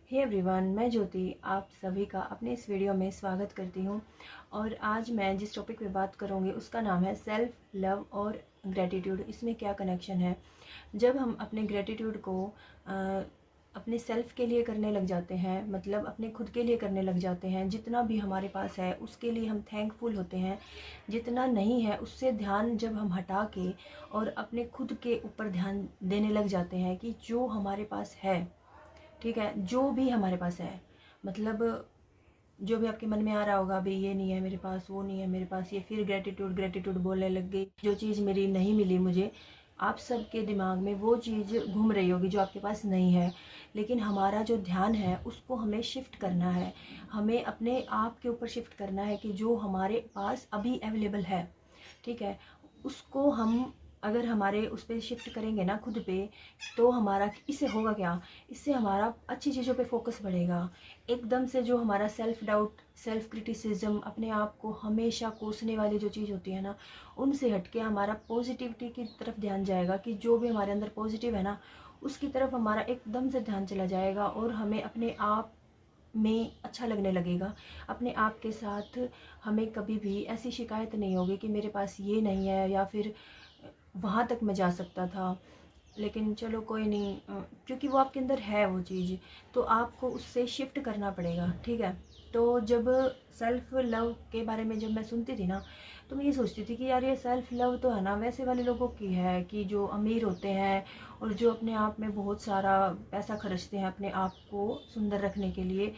Hey everyone, मैं ज्योति आप सभी का अपने इस वीडियो में स्वागत करती हूँ। और आज मैं जिस टॉपिक पे बात करूँगी उसका नाम है सेल्फ लव और ग्रेटिट्यूड। इसमें क्या कनेक्शन है? जब हम अपने ग्रेटिट्यूड को अपने सेल्फ के लिए करने लग जाते हैं, मतलब अपने खुद के लिए करने लग जाते हैं, जितना भी हमारे पास है उसके लिए हम थैंकफुल होते हैं, जितना नहीं है उससे ध्यान जब हम हटा के और अपने खुद के ऊपर ध्यान देने लग जाते हैं कि जो हमारे पास है, ठीक है, जो भी हमारे पास है, मतलब जो भी आपके मन में आ रहा होगा, अभी ये नहीं है मेरे पास, वो नहीं है मेरे पास, ये फिर ग्रेटिट्यूड ग्रेटिट्यूड बोलने लग गई, जो चीज़ मेरी नहीं मिली मुझे। आप सबके दिमाग में वो चीज़ घूम रही होगी जो आपके पास नहीं है, लेकिन हमारा जो ध्यान है उसको हमें शिफ्ट करना है, हमें अपने आप के ऊपर शिफ्ट करना है कि जो हमारे पास अभी अवेलेबल है, ठीक है, उसको हम अगर हमारे उस पर शिफ्ट करेंगे ना खुद पे, तो हमारा इससे होगा क्या, इससे हमारा अच्छी चीज़ों पे फोकस बढ़ेगा। एकदम से जो हमारा सेल्फ डाउट, सेल्फ क्रिटिसिज्म, अपने आप को हमेशा कोसने वाली जो चीज़ होती है ना, उनसे हटके हमारा पॉजिटिविटी की तरफ ध्यान जाएगा कि जो भी हमारे अंदर पॉजिटिव है ना उसकी तरफ हमारा एकदम से ध्यान चला जाएगा और हमें अपने आप में अच्छा लगने लगेगा। अपने आप के साथ हमें कभी भी ऐसी शिकायत नहीं होगी कि मेरे पास ये नहीं है या फिर वहाँ तक मैं जा सकता था लेकिन चलो कोई नहीं, क्योंकि वो आपके अंदर है वो चीज़, तो आपको उससे शिफ्ट करना पड़ेगा, ठीक है। तो जब सेल्फ लव के बारे में जब मैं सुनती थी ना, तो मैं ये सोचती थी कि यार ये सेल्फ लव तो है ना वैसे वाले लोगों की है कि जो अमीर होते हैं और जो अपने आप में बहुत सारा पैसा खर्चते हैं अपने आप को सुंदर रखने के लिए।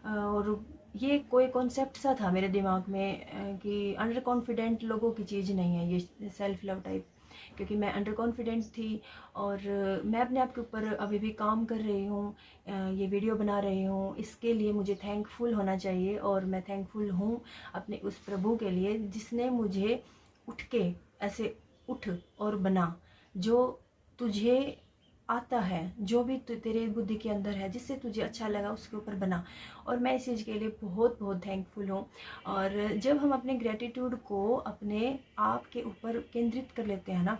और ये कोई कॉन्सेप्ट सा था मेरे दिमाग में कि अंडर कॉन्फिडेंट लोगों की चीज़ नहीं है ये सेल्फ लव टाइप, क्योंकि मैं अंडर कॉन्फिडेंट थी और मैं अपने आप के ऊपर अभी भी काम कर रही हूँ, ये वीडियो बना रही हूँ, इसके लिए मुझे थैंकफुल होना चाहिए। और मैं थैंकफुल हूँ अपने उस प्रभु के लिए जिसने मुझे उठ के ऐसे उठ और बना, जो तुझे आता है, जो भी तेरे बुद्धि के अंदर है, जिससे तुझे अच्छा लगा उसके ऊपर बना। और मैं इस चीज़ के लिए बहुत बहुत थैंकफुल हूँ। और जब हम अपने ग्रेटिट्यूड को अपने आप के ऊपर केंद्रित कर लेते हैं ना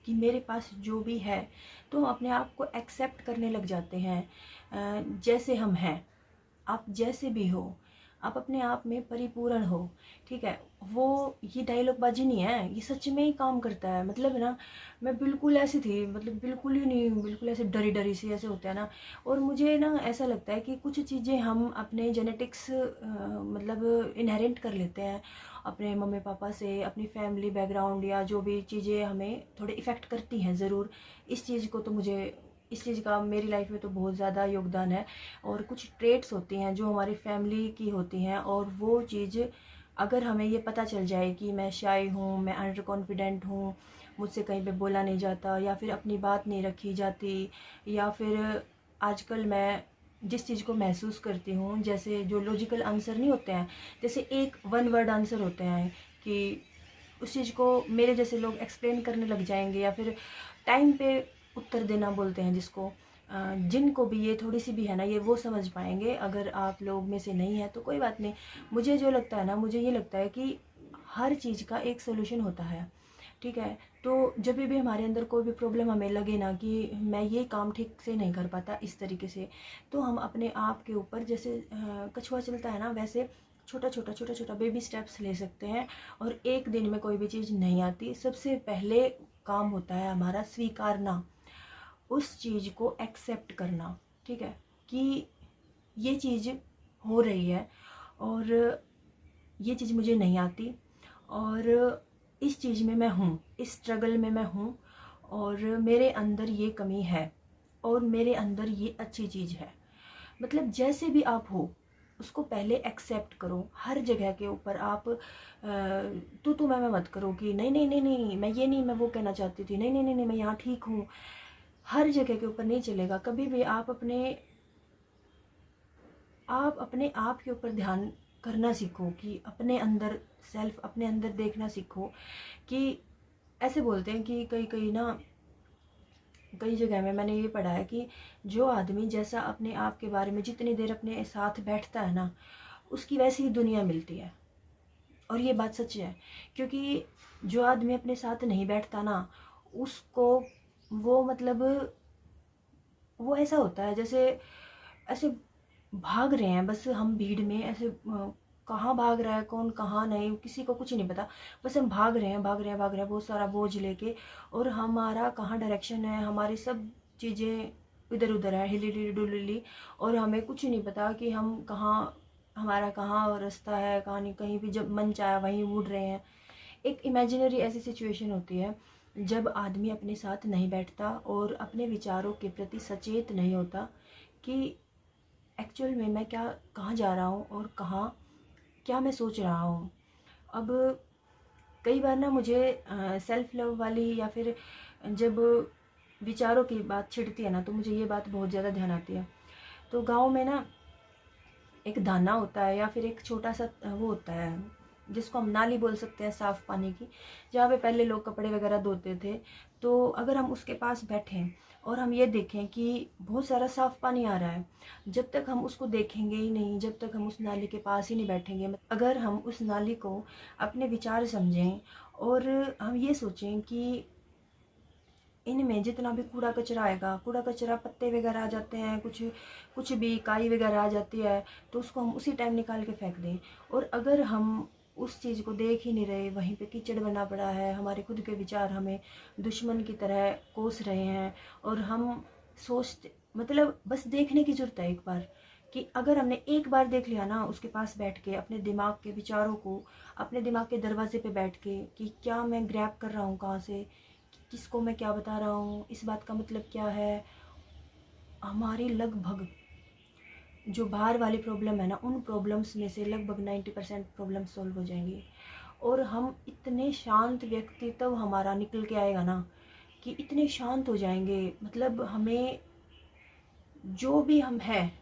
कि मेरे पास जो भी है, तो हम अपने आप को एक्सेप्ट करने लग जाते हैं जैसे हम हैं। आप जैसे भी हो, आप अपने आप में परिपूर्ण हो, ठीक है। वो ये डायलॉग बाजी नहीं है, ये सच में ही काम करता है। मतलब ना, मैं बिल्कुल ऐसी थी, मतलब बिल्कुल ही नहीं, बिल्कुल ऐसे डरी डरी सी ऐसे होते हैं ना। और मुझे ना ऐसा लगता है कि कुछ चीज़ें हम अपने जेनेटिक्स मतलब इनहेरेंट कर लेते हैं अपने मम्मी पापा से, अपनी फैमिली बैकग्राउंड, या जो भी चीज़ें हमें थोड़े इफ़ेक्ट करती हैं ज़रूर। इस चीज़ को तो मुझे, इस चीज़ का मेरी लाइफ में तो बहुत ज़्यादा योगदान है। और कुछ ट्रेट्स होती हैं जो हमारी फैमिली की होती हैं, और वो चीज़ अगर हमें ये पता चल जाए कि मैं शाय हूँ, मैं अंडर कॉन्फिडेंट हूँ, मुझसे कहीं पे बोला नहीं जाता, या फिर अपनी बात नहीं रखी जाती, या फिर आजकल मैं जिस चीज़ को महसूस करती हूँ, जैसे जो लॉजिकल आंसर नहीं होते हैं, जैसे एक वन वर्ड आंसर होते हैं, कि उस चीज़ को मेरे जैसे लोग एक्सप्लेन करने लग जाएंगे, या फिर टाइम पे उत्तर देना बोलते हैं जिसको, जिनको भी ये थोड़ी सी भी है ना, ये वो समझ पाएंगे। अगर आप लोग में से नहीं है तो कोई बात नहीं। मुझे जो लगता है ना, मुझे ये लगता है कि हर चीज़ का एक सोल्यूशन होता है, ठीक है। तो जब भी हमारे अंदर कोई भी प्रॉब्लम हमें लगे ना कि मैं ये काम ठीक से नहीं कर पाता इस तरीके से, तो हम अपने आप के ऊपर जैसे कछुआ चलता है ना, वैसे छोटा छोटा बेबी स्टेप्स ले सकते हैं। और एक दिन में कोई भी चीज़ नहीं आती। सबसे पहले काम होता है हमारा स्वीकारना, उस चीज़ को एक्सेप्ट करना, ठीक है, कि ये चीज़ हो रही है और ये चीज़ मुझे नहीं आती, और इस चीज़ में मैं हूँ, इस स्ट्रगल में मैं हूँ, और मेरे अंदर ये कमी है और मेरे अंदर ये अच्छी चीज़ है। मतलब जैसे भी आप हो उसको पहले एक्सेप्ट करो। हर जगह के ऊपर आप तू मैं मत करो कि नहीं नहीं नहीं नहीं मैं ये नहीं, मैं वो कहना चाहती थी, नहीं नहीं नहीं नहीं मैं यहाँ ठीक हूँ। हर जगह के ऊपर नहीं चलेगा कभी भी। आप अपने आप के ऊपर ध्यान करना सीखो, कि अपने अंदर सेल्फ, अपने अंदर देखना सीखो। कि ऐसे बोलते हैं कि कई कई ना, कई जगह में मैंने ये पढ़ा है कि जो आदमी जैसा अपने आप के बारे में जितनी देर अपने साथ बैठता है ना, उसकी वैसी ही दुनिया मिलती है। और ये बात सच है, क्योंकि जो आदमी अपने साथ नहीं बैठता ना, उसको वो मतलब वो ऐसा होता है जैसे ऐसे भाग रहे हैं, बस हम भीड़ में ऐसे कहाँ भाग रहा है कौन, कहाँ नहीं, किसी को कुछ नहीं पता। बस हम भाग रहे हैं, भाग रहे हैं, भाग रहे हैं बहुत सारा बोझ लेके, और हमारा कहाँ डायरेक्शन है, हमारी सब चीज़ें इधर उधर है, हिली डुली, और हमें कुछ नहीं पता कि हम कहाँ, हमारा कहाँ रास्ता है, कहाँ नहीं, कहीं भी जब मन चाहे वहीं उड़ रहे हैं। एक इमेजिनरी ऐसी सिचुएशन होती है जब आदमी अपने साथ नहीं बैठता और अपने विचारों के प्रति सचेत नहीं होता कि एक्चुअल में मैं क्या, कहाँ जा रहा हूँ और कहाँ क्या मैं सोच रहा हूँ। अब कई बार ना मुझे सेल्फ लव वाली या फिर जब विचारों की बात छिड़ती है ना, तो मुझे ये बात बहुत ज़्यादा ध्यान आती है। तो गांव में ना एक दाना होता है या फिर एक छोटा सा वो होता है जिसको हम नाली बोल सकते हैं, साफ़ पानी की, जहाँ पे पहले लोग कपड़े वगैरह धोते थे। तो अगर हम उसके पास बैठें और हम ये देखें कि बहुत सारा साफ़ पानी आ रहा है, जब तक हम उसको देखेंगे ही नहीं, जब तक हम उस नाली के पास ही नहीं बैठेंगे, अगर हम उस नाली को अपने विचार समझें और हम ये सोचें कि इनमें जितना भी कूड़ा कचरा आएगा, कूड़ा कचरा पत्ते वगैरह आ जाते हैं, कुछ कुछ भी काई वगैरह आ जाती है, तो उसको हम उसी टाइम निकाल के फेंक दें। और अगर हम उस चीज़ को देख ही नहीं रहे, वहीं पे कीचड़ बना पड़ा है, हमारे खुद के विचार हमें दुश्मन की तरह कोस रहे हैं, और हम सोचते, मतलब बस देखने की ज़रूरत है एक बार, कि अगर हमने एक बार देख लिया ना उसके पास बैठ के, अपने दिमाग के विचारों को, अपने दिमाग के दरवाजे पे बैठ के, कि क्या मैं ग्रैब कर रहा हूँ कहाँ से, किसको मैं क्या बता रहा हूँ, इस बात का मतलब क्या है, हमारी लगभग जो बाहर वाली प्रॉब्लम है ना, उन प्रॉब्लम्स में से लगभग 90% प्रॉब्लम सॉल्व हो जाएंगी। और हम इतने शांत व्यक्ति तब हमारा निकल के आएगा ना, कि इतने शांत हो जाएंगे, मतलब हमें जो भी हम हैं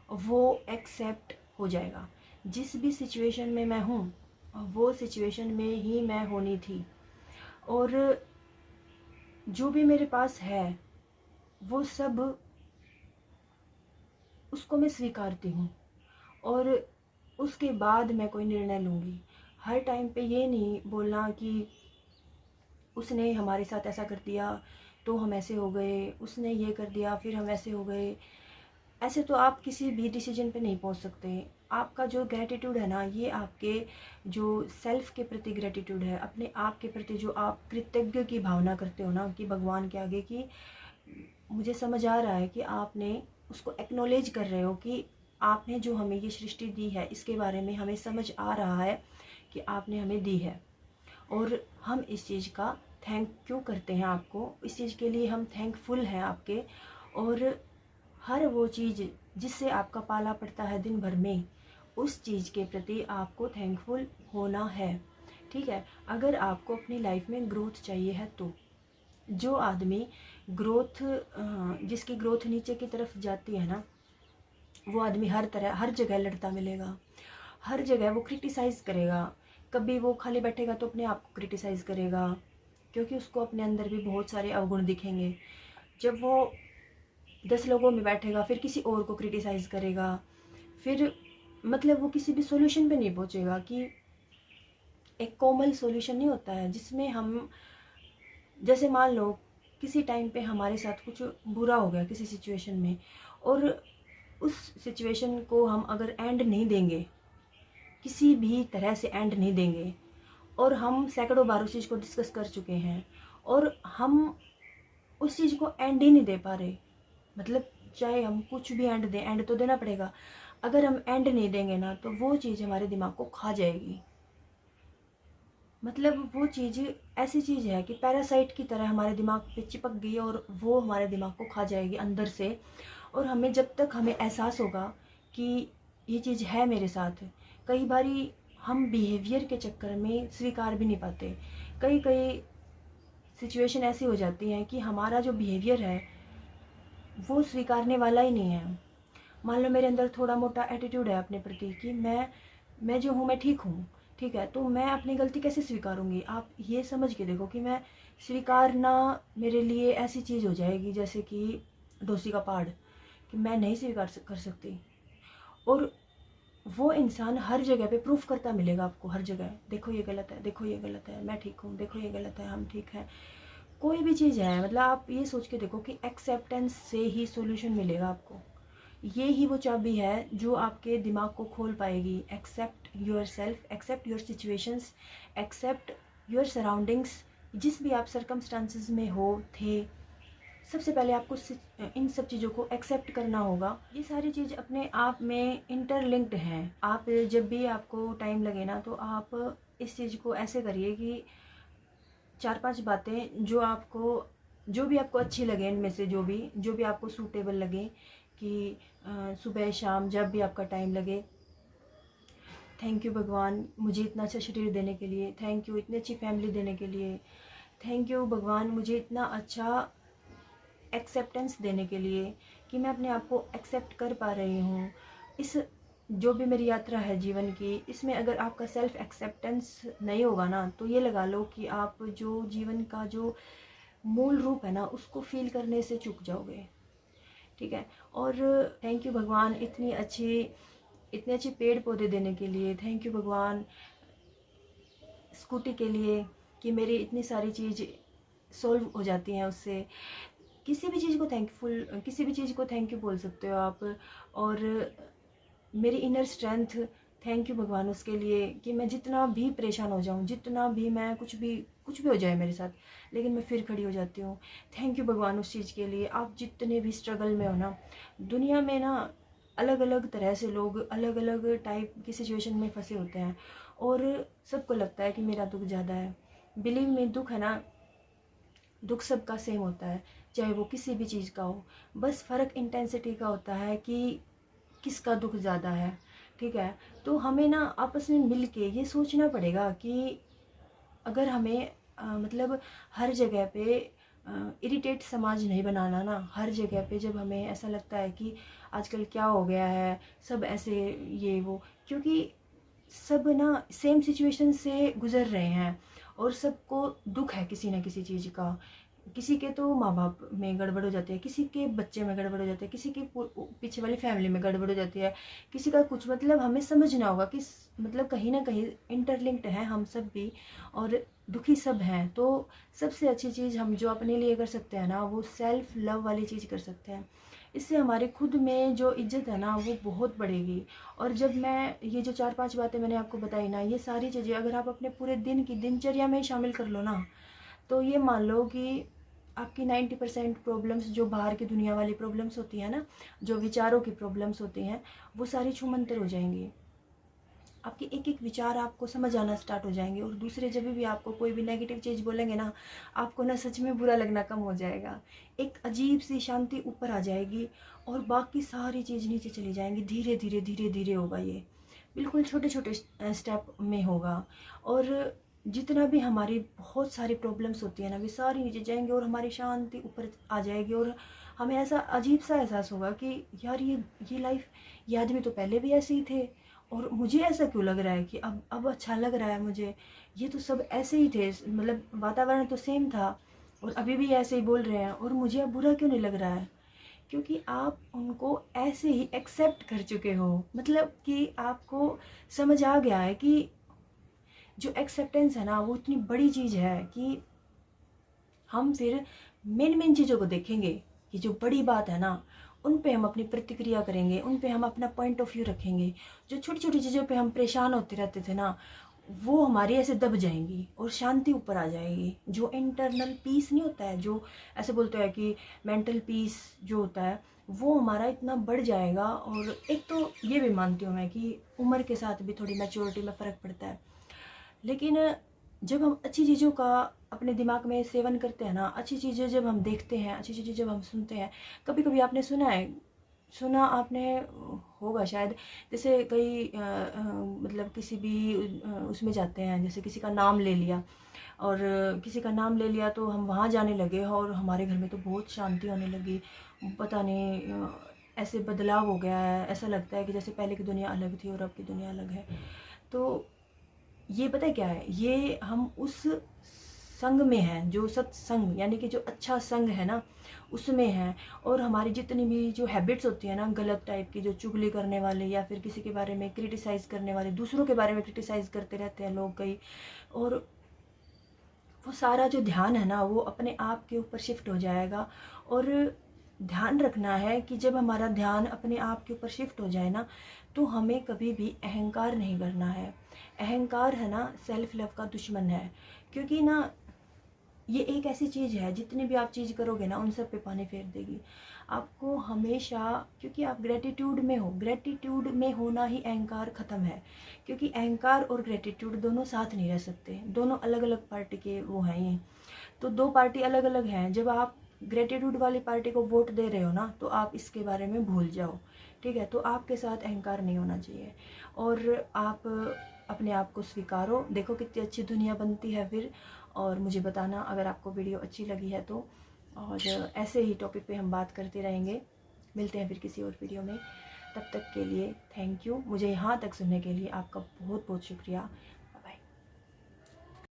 वो एक्सेप्ट हो जाएगा। जिस भी सिचुएशन में मैं हूँ वो सिचुएशन में ही मैं होनी थी, और जो भी मेरे पास है वो सब उसको मैं स्वीकारती हूँ, और उसके बाद मैं कोई निर्णय लूँगी। हर टाइम पे ये नहीं बोलना कि उसने हमारे साथ ऐसा कर दिया तो हम ऐसे हो गए, उसने ये कर दिया फिर हम ऐसे हो गए। ऐसे तो आप किसी भी डिसीजन पे नहीं पहुंच सकते। आपका जो ग्रेटिट्यूड है ना, ये आपके जो सेल्फ के प्रति ग्रेटिट्यूड है, अपने आप के प्रति जो आप कृतज्ञ की भावना करते हो ना, कि भगवान के आगे, कि मुझे समझ आ रहा है कि आपने उसको एक्नॉलेज कर रहे हो कि आपने जो हमें ये सृष्टि दी है इसके बारे में हमें समझ आ रहा है कि आपने हमें दी है, और हम इस चीज़ का थैंक यू करते हैं आपको, इस चीज़ के लिए हम थैंकफुल हैं आपके। और हर वो चीज़ जिससे आपका पाला पड़ता है दिन भर में, उस चीज़ के प्रति आपको थैंकफुल होना है। ठीक है, अगर आपको अपनी लाइफ में ग्रोथ चाहिए है तो जो आदमी ग्रोथ, जिसकी ग्रोथ नीचे की तरफ जाती है ना, वो आदमी हर तरह हर जगह लड़ता मिलेगा, हर जगह वो क्रिटिसाइज़ करेगा। कभी वो खाली बैठेगा तो अपने आप को क्रिटिसाइज़ करेगा, क्योंकि उसको अपने अंदर भी बहुत सारे अवगुण दिखेंगे। जब वो 10 लोगों में बैठेगा फिर किसी और को क्रिटिसाइज़ करेगा, फिर मतलब वो किसी भी सॉल्यूशन पे नहीं पहुंचेगा। कि एक कोमल सॉल्यूशन नहीं होता है जिसमें हम, जैसे मान लो किसी टाइम पे हमारे साथ कुछ बुरा हो गया किसी सिचुएशन में, और उस सिचुएशन को हम अगर एंड नहीं देंगे, किसी भी तरह से एंड नहीं देंगे, और हम सैकड़ों बार उस चीज़ को डिस्कस कर चुके हैं और हम उस चीज़ को एंड ही नहीं दे पा रहे, मतलब चाहे हम कुछ भी एंड दें, एंड तो देना पड़ेगा। अगर हम एंड नहीं देंगे ना तो वो चीज़ हमारे दिमाग को खा जाएगी। मतलब वो चीज़ ऐसी चीज़ है कि पैरासाइट की तरह हमारे दिमाग पे चिपक गई और वो हमारे दिमाग को खा जाएगी अंदर से। और हमें जब तक हमें एहसास होगा कि ये चीज़ है मेरे साथ, कई बारी हम बिहेवियर के चक्कर में स्वीकार भी नहीं पाते। कई कई सिचुएशन ऐसी हो जाती हैं कि हमारा जो बिहेवियर है वो स्वीकारने वाला ही नहीं है। मान लो मेरे अंदर थोड़ा मोटा एटीट्यूड है अपने प्रति कि मैं जो हूँ मैं ठीक हूँ, ठीक है, तो मैं अपनी गलती कैसे स्वीकारूंगी। आप ये समझ के देखो कि मैं स्वीकारना मेरे लिए ऐसी चीज़ हो जाएगी जैसे कि डोसी का पहाड़, कि मैं नहीं स्वीकार कर सकती। और वो इंसान हर जगह पे प्रूफ करता मिलेगा आपको, हर जगह, देखो ये गलत है, देखो ये गलत है, मैं ठीक हूँ, देखो ये गलत है, हम ठीक हैं। कोई भी चीज़ है, मतलब आप ये सोच के देखो कि एक्सेप्टेंस से ही सॉल्यूशन मिलेगा आपको। ये ही वो चाबी है जो आपके दिमाग को खोल पाएगी। Accept yourself, accept your situations, accept your surroundings. जिस भी आप सर्कमस्टांसिस में हो थे, सबसे पहले आपको इन सब चीज़ों को एक्सेप्ट करना होगा। ये सारी चीज़ अपने आप में इंटरलिंक्ड हैं। आप जब भी आपको टाइम लगे ना, तो आप इस चीज़ को ऐसे करिए कि 4-5 बातें जो भी आपको अच्छी लगे, इनमें से जो भी आपको सूटेबल लगे, कि सुबह शाम जब भी आपका टाइम लगे, थैंक यू भगवान मुझे इतना अच्छा शरीर देने के लिए, थैंक यू इतनी अच्छी फैमिली देने के लिए, थैंक यू भगवान मुझे इतना अच्छा एक्सेप्टेंस देने के लिए कि मैं अपने आप को एक्सेप्ट कर पा रही हूँ। इस जो भी मेरी यात्रा है जीवन की, इसमें अगर आपका सेल्फ एक्सेप्टेंस नहीं होगा ना, तो ये लगा लो कि आप जो जीवन का जो मूल रूप है ना, उसको फील करने से चूक जाओगे। ठीक है। और थैंक यू भगवान इतने अच्छे पेड़ पौधे देने के लिए, थैंक यू भगवान स्कूटी के लिए कि मेरी इतनी सारी चीज़ सॉल्व हो जाती हैं उससे। किसी भी चीज़ को थैंक यू बोल सकते हो आप। और मेरी इनर स्ट्रेंथ, थैंक यू भगवान उसके लिए कि मैं जितना भी परेशान हो जाऊं, जितना भी मैं कुछ भी हो जाए मेरे साथ, लेकिन मैं फिर खड़ी हो जाती हूँ। थैंक यू भगवान उस चीज़ के लिए। आप जितने भी स्ट्रगल में हो ना, दुनिया में ना अलग अलग तरह से लोग अलग अलग टाइप की सिचुएशन में फंसे होते हैं, और सबको लगता है कि मेरा दुख ज़्यादा है। बिलीव में दुख है ना, दुख सबका सेम होता है, चाहे वो किसी भी चीज़ का हो। बस फ़र्क इंटेंसिटी का होता है कि किसका दुख ज़्यादा है। ठीक है। तो हमें ना आपस में मिल के ये सोचना पड़ेगा कि अगर हमें मतलब हर जगह पे इरिटेट समाज नहीं बनाना ना। हर जगह पे जब हमें ऐसा लगता है कि आजकल क्या हो गया है, सब ऐसे ये वो, क्योंकि सब ना सेम सिचुएशन से गुजर रहे हैं, और सबको दुख है किसी न किसी चीज़ का। किसी के तो माँ बाप में गड़बड़ हो जाती है, किसी के बच्चे में गड़बड़ हो जाती है, किसी के पीछे वाली फैमिली में गड़बड़ हो जाती है, किसी का कुछ। मतलब हमें समझना होगा कि मतलब कहीं ना कहीं इंटरलिंक्ड है हम सब भी, और दुखी सब हैं। तो सबसे अच्छी चीज़ हम जो अपने लिए कर सकते हैं ना, वो सेल्फ लव वाली चीज़ कर सकते हैं। इससे हमारे खुद में जो इज्जत है ना, वो बहुत बढ़ेगी। और जब मैं ये जो 4-5 बातें मैंने आपको बताई ना, ये सारी चीज़ें अगर आप अपने पूरे दिन की दिनचर्या में शामिल कर लो ना, तो ये मान लो कि आपकी 90% प्रॉब्लम्स, जो बाहर की दुनिया वाली प्रॉब्लम्स होती हैं ना, जो विचारों की प्रॉब्लम्स होती हैं, वो सारी छूमंतर हो जाएंगी। आपके एक एक विचार आपको समझ आना स्टार्ट हो जाएंगे, और दूसरे जब भी आपको कोई भी नेगेटिव चीज़ बोलेंगे ना, आपको ना सच में बुरा लगना कम हो जाएगा। एक अजीब सी शांति ऊपर आ जाएगी, और बाकी सारी चीज़ नीचे चली जाएंगी। धीरे धीरे धीरे धीरे होगा ये, बिल्कुल छोटे छोटे स्टेप में होगा। और जितना भी हमारी बहुत सारी प्रॉब्लम्स होती है ना, वे सारी नीचे जाएंगे, और हमारी शांति ऊपर आ जाएगी। और हमें ऐसा अजीब सा एहसास होगा कि यार ये लाइफ, ये आदमी तो पहले भी ऐसे ही थे, और मुझे ऐसा क्यों लग रहा है कि अब अच्छा लग रहा है मुझे। ये तो सब ऐसे ही थे, मतलब वातावरण तो सेम था, और अभी भी ऐसे ही बोल रहे हैं, और मुझे अब बुरा क्यों नहीं लग रहा है। क्योंकि आप उनको ऐसे ही एक्सेप्ट कर चुके हो। मतलब कि आपको समझ आ गया है कि जो एक्सेप्टेंस है ना, वो इतनी बड़ी चीज़ है कि हम फिर मेन चीज़ों को देखेंगे कि जो बड़ी बात है ना, उन पे हम अपनी प्रतिक्रिया करेंगे, उन पे हम अपना पॉइंट ऑफ व्यू रखेंगे। जो छोटी छोटी चीज़ों पे हम परेशान होते रहते थे ना, वो हमारी ऐसे दब जाएंगी, और शांति ऊपर आ जाएगी। जो इंटरनल पीस नहीं होता है, जो ऐसे बोलते हैं कि मेंटल पीस जो होता है, वो हमारा इतना बढ़ जाएगा। और एक तो ये भी मानती हूँ मैं कि उम्र के साथ भी थोड़ी मैच्योरिटी में फ़र्क पड़ता है, लेकिन जब हम अच्छी चीज़ों का अपने दिमाग में सेवन करते हैं ना, अच्छी चीज़ें जब हम देखते हैं, अच्छी चीज़ें जब हम सुनते हैं, कभी कभी आपने सुना आपने होगा शायद, जैसे कई मतलब किसी भी उसमें जाते हैं, जैसे किसी का नाम ले लिया, और किसी का नाम ले लिया तो हम वहाँ जाने लगे, और हमारे घर में तो बहुत शांति होने लगी। पता नहीं ऐसे बदलाव हो गया है, ऐसा लगता है कि जैसे पहले की दुनिया अलग थी और अब की दुनिया अलग है। तो ये पता है क्या है, ये हम उस संग में हैं, जो सत्संग यानी कि जो अच्छा संग है ना, उसमें हैं। और हमारी जितनी भी जो हैबिट्स होती है ना, गलत टाइप की, जो चुगली करने वाले, या फिर किसी के बारे में क्रिटिसाइज करने वाले, दूसरों के बारे में क्रिटिसाइज करते रहते हैं लोग कई, और वो सारा जो ध्यान है ना, वो अपने आप के ऊपर शिफ्ट हो जाएगा। और ध्यान रखना है कि जब हमारा ध्यान अपने आप के ऊपर शिफ्ट हो जाए ना, तो हमें कभी भी अहंकार नहीं करना है। अहंकार है ना सेल्फ लव का दुश्मन है, क्योंकि ना ये एक ऐसी चीज़ है, जितनी भी आप चीज़ करोगे ना उन सब पे पानी फेर देगी आपको हमेशा। क्योंकि आप ग्रेटिट्यूड में हो, ग्रेटिट्यूड में होना ही अहंकार ख़त्म है। क्योंकि अहंकार और ग्रेटिट्यूड दोनों साथ नहीं रह सकते, दोनों अलग अलग पार्टी के वो हैं ये। तो दो पार्टी अलग अलग हैं। जब आप ग्रेटिट्यूड वाली पार्टी को वोट दे रहे हो ना, तो आप इसके बारे में भूल जाओ, ठीक है। तो आपके साथ अहंकार नहीं होना चाहिए, और आप अपने आप को स्वीकारो। देखो कितनी अच्छी दुनिया बनती है फिर। और मुझे बताना अगर आपको वीडियो अच्छी लगी है तो। और ऐसे ही टॉपिक पे हम बात करते रहेंगे। मिलते हैं फिर किसी और वीडियो में। तब तक के लिए थैंक यू। मुझे यहाँ तक सुनने के लिए आपका बहुत बहुत शुक्रिया।